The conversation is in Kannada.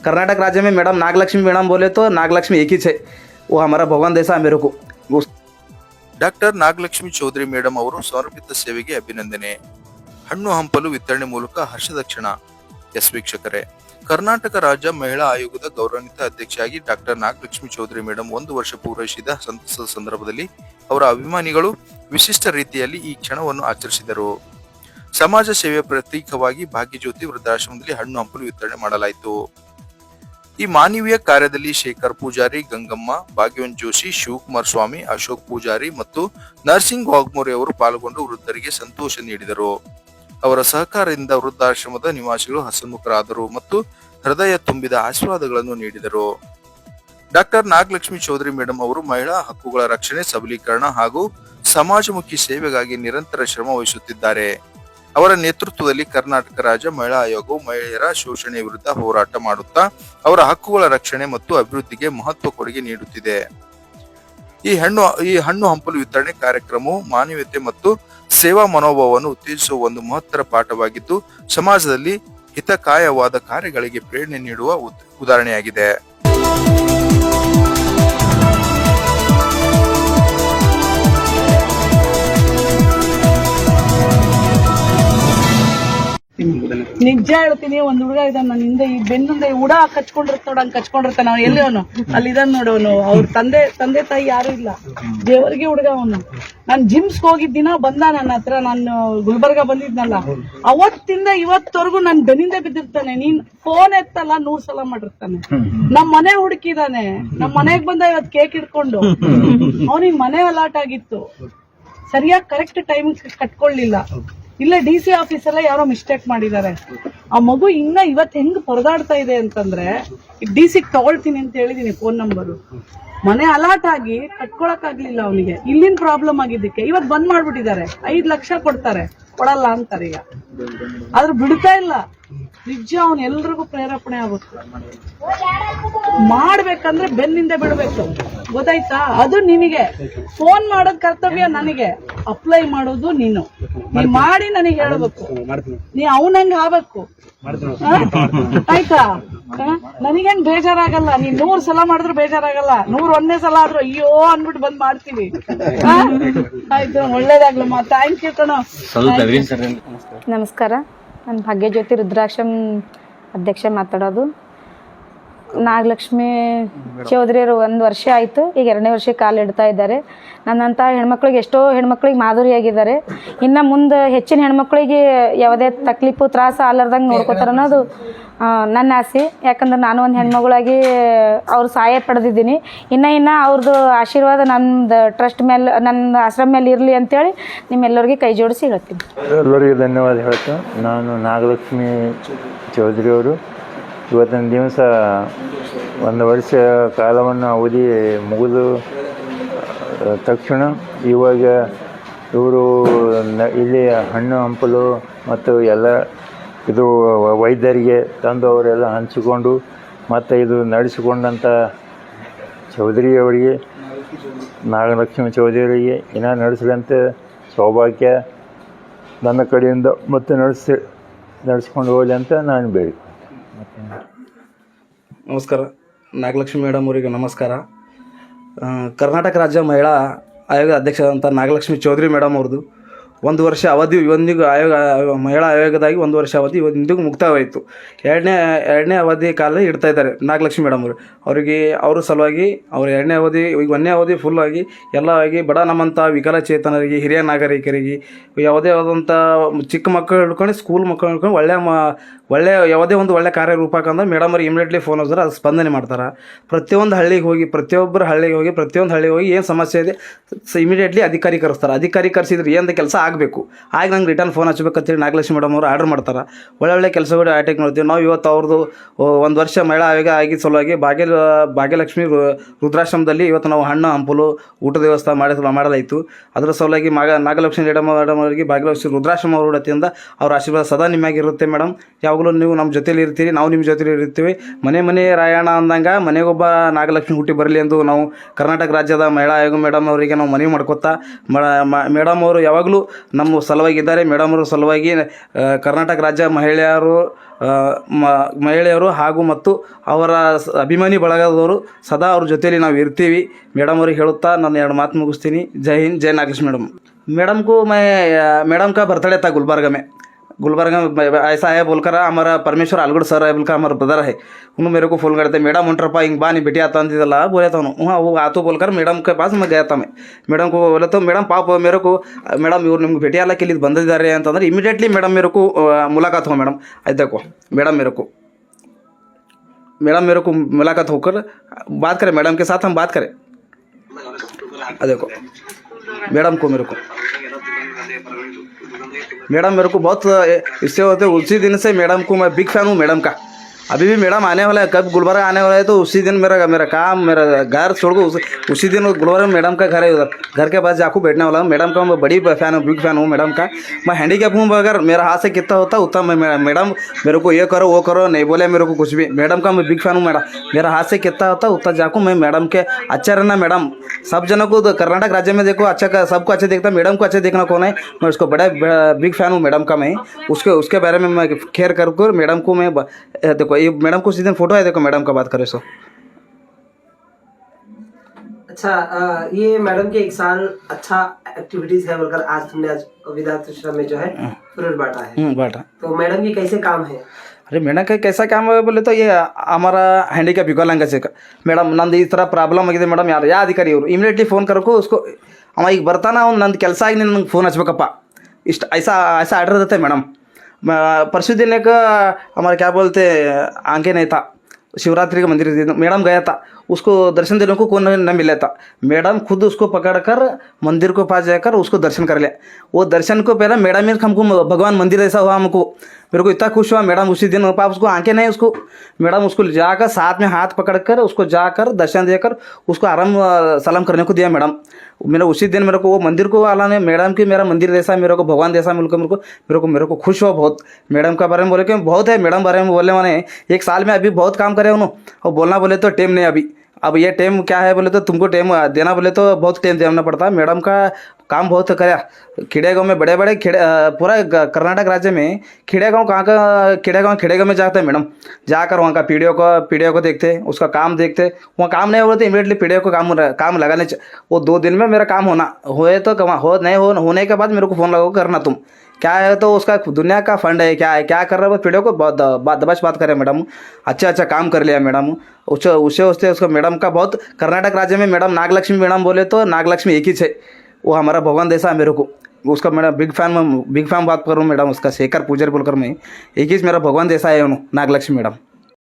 कर्नाटक राज्य में मैडम नागलक्ष्मी मैडम बोले तो नागलक्ष्मी एक ही है, वो हमारा भगवान जैसा मेरे को। ಡಾಕ್ಟರ್ ನಾಗಲಕ್ಷ್ಮಿ ಚೌಧರಿ ಮೇಡಮ್ ಅವರು ಸಮರ್ಪಿತ ಸೇವೆಗೆ ಅಭಿನಂದನೆ. ಹಣ್ಣು ಹಂಪಲು ವಿತರಣೆ ಮೂಲಕ ಹರ್ಷದ ಕ್ಷಣ. ಎಸ್ ವೀಕ್ಷಕರೇ, ಕರ್ನಾಟಕ ರಾಜ್ಯ ಮಹಿಳಾ ಆಯೋಗದ ಗೌರವಾನ್ವಿತ ಅಧ್ಯಕ್ಷೆಯಾಗಿ ಡಾಕ್ಟರ್ ನಾಗಲಕ್ಷ್ಮಿ ಚೌಧರಿ ಮೇಡಮ್ 1 ವರ್ಷ ಪೂರೈಸಿದ ಸಂತಸದ ಸಂದರ್ಭದಲ್ಲಿ ಅವರ ಅಭಿಮಾನಿಗಳು ವಿಶಿಷ್ಟ ರೀತಿಯಲ್ಲಿ ಈ ಕ್ಷಣವನ್ನು ಆಚರಿಸಿದರು. ಸಮಾಜ ಸೇವೆಯ ಪ್ರತೀಕವಾಗಿ ಭಾಗ್ಯಜ್ಯೋತಿ ವೃದ್ಧಾಶ್ರಮದಲ್ಲಿ ಹಣ್ಣು ಹಂಪಲು ವಿತರಣೆ ಮಾಡಲಾಯಿತು. ಈ ಮಾನವೀಯ ಕಾರ್ಯದಲ್ಲಿ ಶೇಖರ್ ಪೂಜಾರಿ, ಗಂಗಮ್ಮ, ಭಾಗ್ಯವಂತ್ ಜೋಶಿ, ಶಿವಕುಮಾರ್ ಸ್ವಾಮಿ, ಅಶೋಕ್ ಪೂಜಾರಿ ಮತ್ತು ನರ್ಸಿಂಗ್ ವಾಗ್ಮೋರೆ ಅವರು ಪಾಲ್ಗೊಂಡು ವೃದ್ಧರಿಗೆ ಸಂತೋಷ ನೀಡಿದರು. ಅವರ ಸಹಕಾರದಿಂದ ವೃದ್ಧಾಶ್ರಮದ ನಿವಾಸಿಗಳು ಹಸನ್ಮುಖರಾದರು ಮತ್ತು ಹೃದಯ ತುಂಬಿದ ಆಶೀರ್ವಾದಗಳನ್ನು ನೀಡಿದರು. ಡಾಕ್ಟರ್ ನಾಗಲಕ್ಷ್ಮಿ ಚೌಧರಿ ಮೇಡಮ್ ಅವರು ಮಹಿಳಾ ಹಕ್ಕುಗಳ ರಕ್ಷಣೆ, ಸಬಲೀಕರಣ ಹಾಗೂ ಸಮಾಜಮುಖಿ ಸೇವೆಗಾಗಿ ನಿರಂತರ ಶ್ರಮ ವಹಿಸುತ್ತಿದ್ದಾರೆ. ಅವರ ನೇತೃತ್ವದಲ್ಲಿ ಕರ್ನಾಟಕ ರಾಜ್ಯ ಮಹಿಳಾ ಆಯೋಗವು ಮಹಿಳೆಯರ ಶೋಷಣೆ ವಿರುದ್ಧ ಹೋರಾಟ ಮಾಡುತ್ತಾ ಅವರ ಹಕ್ಕುಗಳ ರಕ್ಷಣೆ ಮತ್ತು ಅಭಿವೃದ್ಧಿಗೆ ಮಹತ್ವ ಕೊಡುಗೆ ನೀಡುತ್ತಿದೆ. ಈ ಹಣ್ಣು ಹಂಪಲು ವಿತರಣೆ ಕಾರ್ಯಕ್ರಮವು ಮಾನವೀಯತೆ ಮತ್ತು ಸೇವಾ ಮನೋಭಾವವನ್ನು ಉತ್ತೇಜಿಸುವ ಒಂದು ಮಹತ್ತರ ಪಾಠವಾಗಿದ್ದು, ಸಮಾಜದಲ್ಲಿ ಹಿತಕಾಯವಾದ ಕಾರ್ಯಗಳಿಗೆ ಪ್ರೇರಣೆ ನೀಡುವ ಉದಾಹರಣೆಯಾಗಿದೆ. ನಿಜ ಹೇಳ್ತೀನಿ, ಒಂದ್ ಹುಡುಗ ಇದ್ದಾನ ನನ್ನ ಹಿಂದೆ, ಈ ಬೆನ್ನಿಂದ ಉಡ ಕಚ್ಕೊಂಡಿರ್ತ ನೋಡ, ಹಂಗ್ ಕಚ್ಕೊಂಡಿರ್ತಾನ. ಅವ್ನು ಎಲ್ಲಿ ಅವನು ಅಲ್ಲಿ ಇದಾನ ನೋಡವನು. ಅವ್ರ ತಂದೆ ತಾಯಿ ಯಾರು ಇಲ್ಲ, ದೇವರಿಗೆ ಹುಡುಗ ಅವನು. ನಾನ್ ಜಿಮ್ಸ್ ಹೋಗಿದ್ದಿನ ಬಂದ ನನ್ನ ಹತ್ರ, ನಾನು ಗುಲ್ಬರ್ಗ ಬಂದಿದ್ನಲ್ಲ, ಅವತ್ತಿಂದ ಇವತ್ತವರೆಗೂ ನನ್ ಬೆನ್ನಿಂದ ಬಿದ್ದಿರ್ತಾನೆ. ನೀನ್ ಫೋನ್ ಎತ್ತಲ್ಲ 100 ಸಲ ಮಾಡಿರ್ತಾನೆ. ನಮ್ ಮನೆ ಹುಡುಕಿದಾನೆ, ನಮ್ ಮನೆಗ್ ಬಂದ ಇವತ್ ಕೇಕ್ ಇಟ್ಕೊಂಡು. ಅವನಿಗೆ ಮನೆ ಅಲಾಟ್ ಆಗಿತ್ತು, ಸರಿಯಾಗಿ ಕರೆಕ್ಟ್ ಟೈಮ್ ಕಟ್ಕೊಳ್ಳಿಲ್ಲ. ಇಲ್ಲ DC ಆಫೀಸಲ್ಲ ಯಾರೋ ಮಿಸ್ಟೇಕ್ ಮಾಡಿದ್ದಾರೆ. ಆ ಮಗು ಇವತ್ತು ಹೆಂಗ್ ಪರದಾಡ್ತಾ ಇದೆ ಅಂತಂದ್ರೆ, DC ತಗೊಳ್ತೀನಿ ಅಂತ ಹೇಳಿದೀನಿ ಫೋನ್ ನಂಬರು. ಮನೆ ಅಲಾಟ್ ಆಗಿ ಕಟ್ಕೊಳಕ್ ಆಗ್ಲಿಲ್ಲ ಅವನಿಗೆ. ಇಲ್ಲಿನ ಪ್ರಾಬ್ಲಮ್ ಆಗಿದ್ದಕ್ಕೆ ಇವತ್ತು ಬಂದ್ ಮಾಡ್ಬಿಟ್ಟಿದ್ದಾರೆ. 5 ಲಕ್ಷ ಕೊಡ್ತಾರೆ, ಕೊಡಲ್ಲ ಅಂತಾರೆ. ಈಗ ಆದ್ರೂ ಬಿಡ್ತಾ ಇಲ್ಲ. ನಿಜ ಅವನ್ ಎಲ್ರಿಗೂ ಪ್ರೇರೇಪಣೆ ಆಗುತ್ತೆ. ಮಾಡ್ಬೇಕಂದ್ರೆ ಬೆನ್ನಿಂದ ಬಿಡ್ಬೇಕು, ಗೊತ್ತಾಯ್ತಾ? ಅದು ನಿನಗೆ ಫೋನ್ ಮಾಡೋದ್ ಕರ್ತವ್ಯ, ನನಗೆ ಅಪ್ಲೈ ಮಾಡೋದು ನೀನು ಮಾಡಿ ನನಗೆ ಹೇಳ್ಬೇಕು. ನೀ ಅವನಂಗ ಆಗ್ಬೇಕು, ಆಯ್ತಾ? ನನಗೇನ್ ಬೇಜಾರಾಗಲ್ಲ. ನೀ 100 ಸಲ ಮಾಡಿದ್ರು ಬೇಜಾರಾಗಲ್ಲ. 101ನೇ ಸಲ ಆದ್ರೂ ಅಯ್ಯೋ ಅನ್ಬಿಟ್ಟು ಬಂದ್ ಮಾಡ್ತೀವಿ. ಆಯ್ತು, ಒಳ್ಳೇದಾಗ್ಲಮ್ಮ. ಥ್ಯಾಂಕ್ ಯು ಕಣೋ. ನಮಸ್ಕಾರ, ನಾನು ಭಾಗ್ಯಜ್ಯೋತಿ ರುದ್ರಾಶ್ರಮ ಅಧ್ಯಕ್ಷೆ ಮಾತಾಡೋದು. ನಾಗಲಕ್ಷ್ಮಿ ಚೌಧರಿಯವರು 1 ವರ್ಷ ಆಯಿತು, ಈಗ 2ನೇ ವರ್ಷಕ್ಕೆ ಕಾಲಿಡ್ತಾ ಇದ್ದಾರೆ. ನನ್ನಂಥ ಹೆಣ್ಮಕ್ಳಿಗೆ ಎಷ್ಟೋ ಹೆಣ್ಮಕ್ಳಿಗೆ ಮಾದರಿಯಾಗಿದ್ದಾರೆ. ಇನ್ನು ಮುಂದೆ ಹೆಚ್ಚಿನ ಹೆಣ್ಮಕ್ಳಿಗೆ ಯಾವುದೇ ತಕ್ಲೀಫು ತ್ರಾಸ ಆಲಾರ್ದಂಗೆ ನೋಡ್ಕೋತಾರೆ ಅನ್ನೋದು ನನ್ನ ಆಸೆ. ಯಾಕಂದ್ರೆ ನಾನು ಒಂದು ಹೆಣ್ಮಗಳಾಗಿ ಅವ್ರ ಸಹಾಯ ಪಡೆದಿದ್ದೀನಿ. ಇನ್ನು ಅವ್ರದ್ದು ಆಶೀರ್ವಾದ ನಮ್ಮದು ಟ್ರಸ್ಟ್ ಮೇಲೆ, ನನ್ನ ಆಶ್ರಮ ಮೇಲೆ ಇರಲಿ ಅಂತೇಳಿ ನಿಮ್ಮೆಲ್ಲರಿಗೆ ಕೈ ಜೋಡಿಸಿ ಹೇಳ್ತೀನಿ. ಎಲ್ಲರಿಗೂ ಧನ್ಯವಾದ ಹೇಳ್ತಾ, ನಾನು ನಾಗಲಕ್ಷ್ಮಿ ಚೌಧರಿಯವರು ಇವತ್ತಿನ ದಿವಸ 1 ವರ್ಷ ಕಾಲವನ್ನು ಅವಧಿ ಮುಗಿದು ತಕ್ಷಣ ಇವಾಗ ಇವರು ಇಲ್ಲಿ ಹಣ್ಣು ಹಂಪಲು ಮತ್ತು ಎಲ್ಲ ಇದು ವೈದ್ಯರಿಗೆ ತಂದು ಅವರೆಲ್ಲ ಹಂಚಿಕೊಂಡು ಮತ್ತು ಇದು ನಡೆಸಿಕೊಂಡಂಥ ಚೌಧರಿಯವರಿಗೆ, ನಾಗಲಕ್ಷ್ಮಿ ಚೌಧರಿಯವರಿಗೆ ಇನ್ನೂ ನಡೆಸಿದಂಥ ಸೌಭಾಗ್ಯ ನನ್ನ ಕಡೆಯಿಂದ ಮತ್ತೆ ನಡೆಸ್ಕೊಂಡು ಹೋಗಲಿ ಅಂತ ನಾನು ಬೇಡಿ. ನಮಸ್ಕಾರ. ನಾಗಲಕ್ಷ್ಮಿ ಮೇಡಮ್ ಅವರಿಗೆ ನಮಸ್ಕಾರ. ಕರ್ನಾಟಕ ರಾಜ್ಯ ಮಹಿಳಾ ಆಯೋಗ ಅಧ್ಯಕ್ಷರಾದಂಥ ನಾಗಲಕ್ಷ್ಮಿ ಚೌಧರಿ ಮೇಡಮ್ ಅವ್ರದ್ದು 1 ವರ್ಷ ಅವಧಿ ಇವೊಂದಿಗೂ ಮಹಿಳಾ ಆಯೋಗದಾಗಿ 1 ವರ್ಷ ಅವಧಿ ಇವೊಂದಿಗೂ ಮುಕ್ತಾಯವಾಯಿತು. ಎರಡನೇ ಅವಧಿ ಕಾಲ ಇಡ್ತಾ ಇದ್ದಾರೆ ನಾಗಲಕ್ಷ್ಮಿ ಮೇಡಮ್ ಅವರು. ಅವರಿಗೆ ಅವ್ರ ಸಲುವಾಗಿ ಅವ್ರ 2ನೇ ಅವಧಿ, ಈಗ 1ನೇ ಅವಧಿ ಫುಲ್ ಆಗಿ ಎಲ್ಲ ಆಗಿ ಬಡ ನಮ್ಮಂಥ ವಿಕಲಚೇತನರಿಗೆ, ಹಿರಿಯ ನಾಗರಿಕರಿಗೆ, ಯಾವುದೇ ಆದಂಥ ಚಿಕ್ಕ ಮಕ್ಕಳು ಹಿಡ್ಕೊಂಡು ಸ್ಕೂಲ್ ಮಕ್ಕಳು ಹಿಡ್ಕೊಂಡು ಒಳ್ಳೆ ಯಾವುದೇ ಒಂದು ಒಳ್ಳೆ ಕಾರ್ಯರೂಪಕ್ಕೆ ಅಂದ್ರೆ ಮೇಡಮ್ ಅವ್ರಿಗೆ ಇಮಿಡಿಯೇಟ್ಲಿ ಫೋನ್ ಹೋದ್ರೆ ಅದು ಸ್ಪಂದನೆ ಮಾಡ್ತಾರೆ. ಪ್ರತಿಯೊಂದು ಹಳ್ಳಿಗೆ ಹೋಗಿ ಪ್ರತಿಯೊಂದು ಹಳ್ಳಿಗೆ ಹೋಗಿ ಏನು ಸಮಸ್ಯೆ ಇದೆ ಇಮಿಡಿಯೇಟ್ಲಿ ಅಧಿಕಾರಿ ಕರೆಸ್ತಾರೆ. ಅಧಿಕಾರಿ ಕರೆಸಿದ್ರೆ ಏನು ಕೆಲಸ ಆಗಬೇಕು, ಆಗ ನಂಗೆ ರಿಟರ್ನ್ ಫೋನ್ ಹಚ್ಬೇಕಂತೇಳಿ ನಾಗಲಕ್ಷ್ಮಿ ಮೇಡಮ್ ಅವರು ಆರ್ಡರ್ ಮಾಡ್ತಾರೆ. ಒಳ್ಳೆ ಕೆಲಸಗಳು ಆಟಕ್ಕೆ ನೋಡ್ತೀವಿ ನಾವು. ಇವತ್ತು ಅವ್ರದ್ದು 1 ವರ್ಷ ಮಹಿಳಾ ಆಯೋಗ ಆಗಿದ್ದ ಸಲುವಾಗಿ ಭಾಗ್ಯಲಕ್ಷ್ಮಿ ರುದ್ರಾಶ್ರಮದಲ್ಲಿ ಇವತ್ತು ನಾವು ಹಣ್ಣು ಹಂಪಲು ಊಟದ ವ್ಯವಸ್ಥೆ ಮಾಡಲಾಯಿತು. ಅದರ ಸಲುವಾಗಿ ನಾಗಲಕ್ಷ್ಮಿ ಮೇಡಮ್ ಅವರಿಗೆ ಭಾಗ್ಯಲಕ್ಷ್ಮಿ ರುದ್ರಾಶ್ರಮ ಅವರ ವತಿಯಿಂದ ಅವ್ರ ಆಶೀರ್ವಾದ ಸದಾ ನಿಮಗಿರುತ್ತೆ ಮೇಡಮ್. ಯಾವಾಗಲೂ ನೀವು ನಮ್ಮ ಜೊತೆಲಿ ಇರ್ತೀರಿ, ನಾವು ನಿಮ್ಮ ಜೊತೆಲಿ ಇರ್ತೀವಿ. ಮನೆ ರಾಯಣ್ಣ ಅಂದಂಗೆ ಮನೆಗೊಬ್ಬ ನಾಗಲಕ್ಷ್ಮಿ ಹುಟ್ಟಿ ಬರಲಿ ಎಂದು ನಾವು ಕರ್ನಾಟಕ ರಾಜ್ಯದ ಮಹಿಳಾ ಆಯೋಗ ಮೇಡಮ್ ಅವರಿಗೆ ನಾವು ಮನವಿ ಮಾಡ್ಕೊತಾ, ಮೇಡಮ್ ಅವರು ಯಾವಾಗಲೂ ನಮ್ಮ ಸಲುವಾಗಿದ್ದಾರೆ. ಮೇಡಮ್ ಅವ್ರ ಸಲುವಾಗಿ ಕರ್ನಾಟಕ ರಾಜ್ಯ ಮಹಿಳೆಯರು ಹಾಗೂ ಮತ್ತು ಅವರ ಅಭಿಮಾನಿ ಬಳಗದವರು ಸದಾ ಅವ್ರ ಜೊತೆಯಲ್ಲಿ ನಾವು ಇರ್ತೀವಿ. ಮೇಡಮ್ ಅವ್ರಿಗೆ ಹೇಳುತ್ತಾ ನಾನು 2 ಮಾತು ಮುಗಿಸ್ತೀನಿ. ಜೈ ಹಿಂದ್, जय नागलक्ष्मी मैडम को मैडम का बर्थडे था गुलबर्गा में ऐसा है बोलकर हमारा परमेश्वर आलगुड़ सर है बोलकर हमारा ब्रदर है, उन्होंने मेरे को फ़ोन करते मैडम उन्ट्रपा हिंग बा नहीं बेटी आता अंतिदला बोले था वहाँ वो आतो बोलकर मैडम के पास मैं गया था. मैं मैडम को बोले तो मैडम पाप मेरे को मैडम इवर निम्ಗೆ ಭೇಟಿ ಆಗಲಿಕ್ಕೆ ಇಲ್ಲಿ ಬಂದಿದ್ದಾರೆ ಅಂತಂದ್ರೆ इमीडिएटली मैडम मेरे को मुलाकात हो मैडम देखो मैडम मेरे को मुलाकात होकर बात करें मैडम के साथ हम बात करें. देखो मैडम को मेरे को बहुत इससे होते उसी दिन से मैडम को मैं बिग फैन हूँ मैडम का. अभी भी मैडम आने वाला है, कब गुलबर्गा आने वाला है तो उसी दिन मेरा काम मेरा घर छोड़ को उसी दिन गुलबर्गा मैडम का घर है, उधर घर के पास जाकू बैठने वाला हूँ. मैडम का मैं बड़ी फैन हूँ, बिग फैन हूँ मैडम का. मैं हैंडीकैप हूँ, अगर मेरा हाथ से कितना होता उतना मैं मैडम मेरे को ये करो वो करो नहीं बोले मेरे को कुछ भी. मैडम का मैं बिग फैन हूँ. मैडम मेरा हाथ से कितना होता उतना जाकू मैं मैडम के अच्छा रहना. मैडम सब जनों को कर्नाटक राज्य में देखो अच्छा सबको अच्छे देखता, मैडम को अच्छे देखना कौन है, मैं उसको बड़ा बिग फैन हूँ मैडम का. मैं उसके बारे में मैं केयर कर मैडम को मैं देखो ये मैडम को सीधे फोटो है, देखो मैडम का बात करें सो. अच्छा ये मैडम के 1 साल अच्छा एक्टिविटीज है बोलकर आज तुमने आज विद्यार्थी में जो है फ्रूट बांटा है. बाटा तो मैडम की कैसे काम है? अरे मैडम का कैसा काम है बोले तो ये हमारा हैंडीकैप विकलांग से ಮೇಡಮ್ ನಂದು ಈ ಥರ ಪ್ರಾಬ್ಲಮ್ ಆಗಿದೆ ಮೇಡಮ್, ಯಾವ ಅಧಿಕಾರಿ ಇವರು ಇಮಿಡಿಯೇಟ್ಲಿ ಫೋನ್ ಕರಕು उसको ಅವ ಈಗ ಬರ್ತಾನ ಅವ್ನು ನಂದು ಕೆಲಸ ಆಗಿ ನನಗೆ ಫೋನ್ ಹಚ್ಬೇಕಪ್ಪ ಇಷ್ಟು ऐसा आर्डर रहता है मैडम. परसों दिन एक हमारा क्या बोलते आंके नहीं था, शिवरात्रि का मंदिर मैडम गया था, उसको दर्शन देने को कौन न मिला था. मैडम खुद उसको पकड़कर मंदिर को पास जाकर उसको दर्शन कर लिया. वो दर्शन को पहले मैडम हमको भगवान मंदिर ऐसा हुआ हमको, मेरे को इतना खुश हुआ. मैडम उसी दिन पाप उसको आंखें नहीं उसको मैडम उसको जाकर साथ में हाथ पकड़कर उसको जाकर दर्शन देकर उसको आराम सलाम करने को दिया मैडम. मेरा उसी दिन मेरे को वो मंदिर को वाला ने मैडम की मेरा मंदिर जैसा मेरे को भगवान जैसा मेरे को खुश हुआ बहुत. मैडम का बारे में बोले कि बहुत है मैडम बारे में बोलने वाले 1 साल में अभी बहुत काम करे उन्होंने, और बोलना बोले तो टाइम नहीं अभी. अब ये टाइम क्या है बोले तो तुमको टाइम देना बोले तो बहुत टाइम देना पड़ता है. मैडम का काम बहुत कराया. खेड़े गाँव में बड़े पूरा कर्नाटक राज्य में खेड़े गाँव खेड़े गाँव में जाते हैं मैडम, जाकर वहाँ का पीडीओ को देखते, उसका काम देखते. वहाँ काम नहीं हो रहा तो इमीडिएटली पीडीओ को काम लगाने वो 2 दिन में मेरा काम होए तो नहीं होने के बाद मेरे को फ़ोन लगाओ करना तुम क्या है तो उसका दुनिया का फंड है क्या कर रहा है पीडीओ को दबाश बात करें मैडम. अच्छा काम कर लिया मैडम. उससे उसको मैडम का बहुत कर्नाटक राज्य में मैडम नागलक्ष्मी मैडम बोले तो नागलक्ष्मी एक ही है, वो हमारा भगवान जैसा है मेरे को. उसका मेरा बिग फैन बात करूँ मैडम, उसका शेखर पूजर बोलकर मैं एक ही मेरा भगवान जैसा है नागलक्ष्मी मैडम.